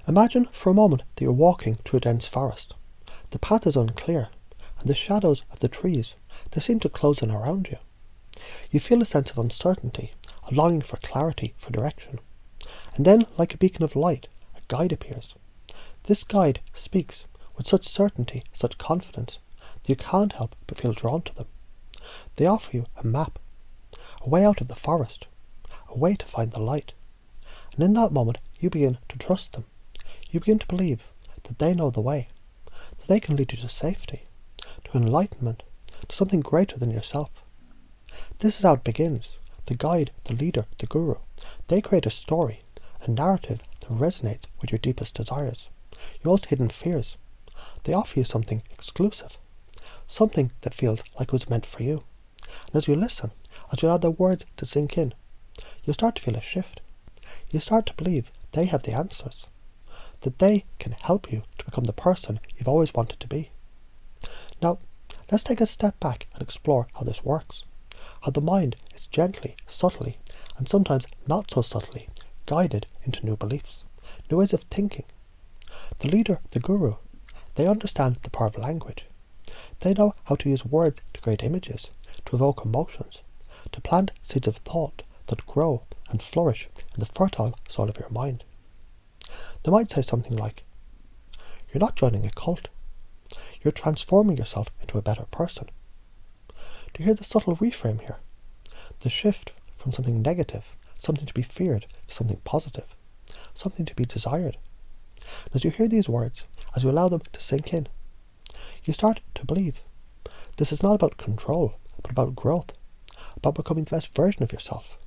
Imagine for a moment that you're walking through a dense forest. The path is unclear, and the shadows of the trees, they seem to close in around you. You feel a sense of uncertainty, a longing for clarity, for direction. And then, like a beacon of light, a guide appears. This guide speaks with such certainty, such confidence, that you can't help but feel drawn to them. They offer you a map, a way out of the forest, a way to find the light. And in that moment, you begin to trust them. You begin to believe that they know the way, that they can lead you to safety, to enlightenment, to something greater than yourself. This is how it begins. The guide, the leader, the guru, they create a story, a narrative that resonates with your deepest desires, your most hidden fears. They offer you something exclusive, something that feels like it was meant for you. And as you listen, as you allow their words to sink in, you'll start to feel a shift. You start to believe they have the answers, that they can help you to become the person you've always wanted to be. Now, let's take a step back and explore how this works, how the mind is gently, subtly, and sometimes not so subtly, guided into new beliefs, new ways of thinking. The leader, the guru, they understand the power of language. They know how to use words to create images, to evoke emotions, to plant seeds of thought that grow and flourish in the fertile soil of your mind. They might say something like, "You're not joining a cult. You're transforming yourself into a better person." Do you hear the subtle reframe here? The shift from something negative, something to be feared, to something positive, something to be desired. And as you hear these words, as you allow them to sink in, you start to believe this is not about control, but about growth, about becoming the best version of yourself.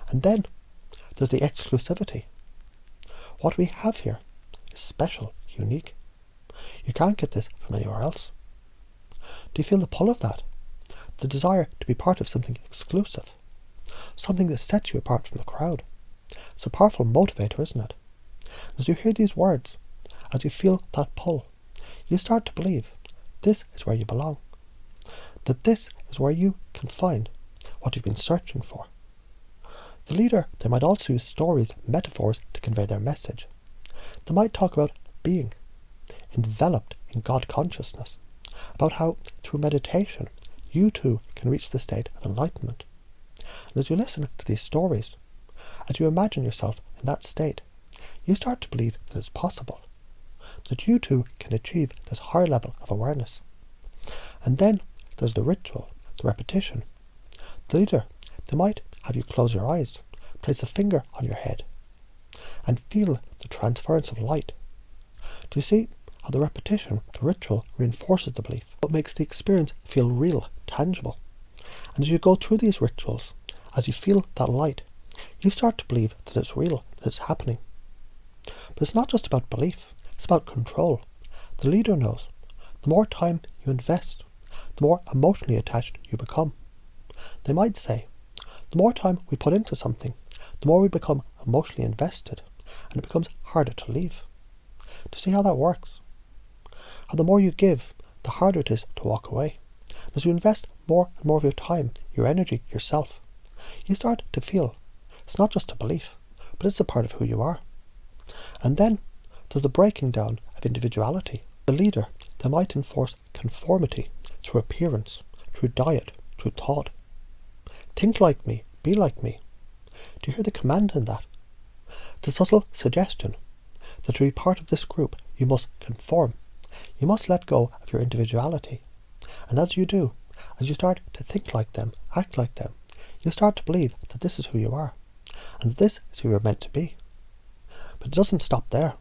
And then there's the exclusivity. What we have here is special, unique. You can't get this from anywhere else. Do you feel the pull of that? The desire to be part of something exclusive, something that sets you apart from the crowd. It's a powerful motivator, isn't it? As you hear these words, as you feel that pull, you start to believe this is where you belong, that this is where you can find what you've been searching for. The leader, they might also use stories, metaphors to convey their message. They might talk about being enveloped in God consciousness, about how through meditation you too can reach the state of enlightenment. And as you listen to these stories, as you imagine yourself in that state, you start to believe that it's possible, that you too can achieve this higher level of awareness. And then there's the ritual, the repetition. The leader, they might have you close your eyes, place a finger on your head, and feel the transference of light. Do you see how the repetition, the ritual, reinforces the belief, but makes the experience feel real, tangible? And as you go through these rituals, as you feel that light, you start to believe that it's real, that it's happening. But it's not just about belief, it's about control. The leader knows the more time you invest, the more emotionally attached you become. They might say, the more time we put into something, the more we become emotionally invested, and it becomes harder to leave. Do you see how that works? How the more you give, the harder it is to walk away. As you invest more and more of your time, your energy, yourself, you start to feel it's not just a belief, but it's a part of who you are. And then there's the breaking down of individuality. The leader, they might enforce conformity through appearance, through diet, through thought. Think like me, be like me. Do you hear the command in that? The subtle suggestion that to be part of this group, you must conform. You must let go of your individuality. And as you do, as you start to think like them, act like them, you start to believe that this is who you are, and that this is who you're meant to be. But it doesn't stop there.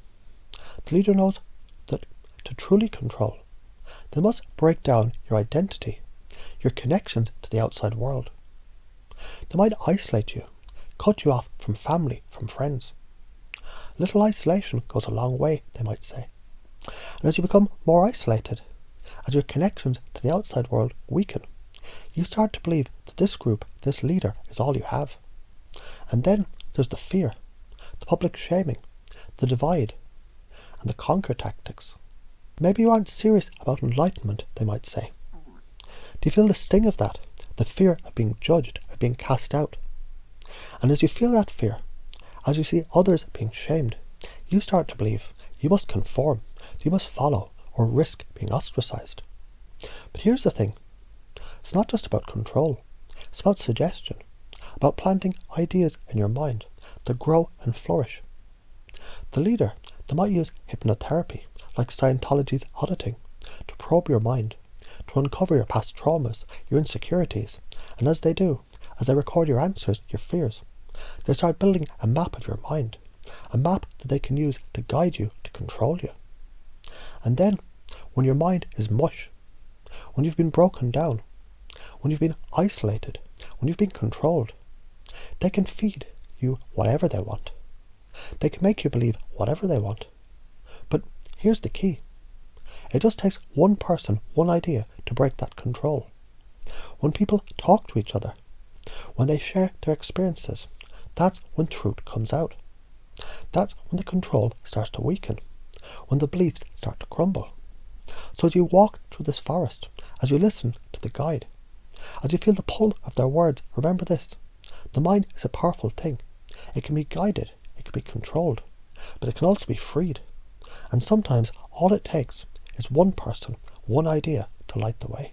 The leader knows that to truly control, they must break down your identity, your connections to the outside world. They might isolate you, cut you off from family, from friends. Little isolation goes a long way, they might say. And as you become more isolated, as your connections to the outside world weaken, you start to believe that this group, this leader, is all you have. And then there's the fear, the public shaming, the divide, and the conquer tactics. Maybe you aren't serious about enlightenment, they might say. Do you feel the sting of that? The fear of being judged, of being cast out? And as you feel that fear, as you see others being shamed, You start to believe you must conform, you must follow, or risk being ostracized. But here's the thing. It's not just about control. It's about suggestion, about planting ideas in your mind that grow and flourish. The leader, they might use hypnotherapy, like Scientology's auditing, to probe your mind, to uncover your past traumas, your insecurities, and as they do, as they record your answers, your fears, they start building a map of your mind, a map that they can use to guide you, to control you. And then, when your mind is mush, when you've been broken down, when you've been isolated, when you've been controlled, they can feed you whatever they want. They can make you believe whatever they want. But here's the key. It just takes one person, one idea to break that control. When people talk to each other, when they share their experiences, that's when truth comes out. That's when the control starts to weaken, when the beliefs start to crumble. So as you walk through this forest, as you listen to the guide, as you feel the pull of their words, remember this. The mind is a powerful thing. It can be guided, it can be controlled, but it can also be freed. And sometimes all it takes is one person, one idea to light the way.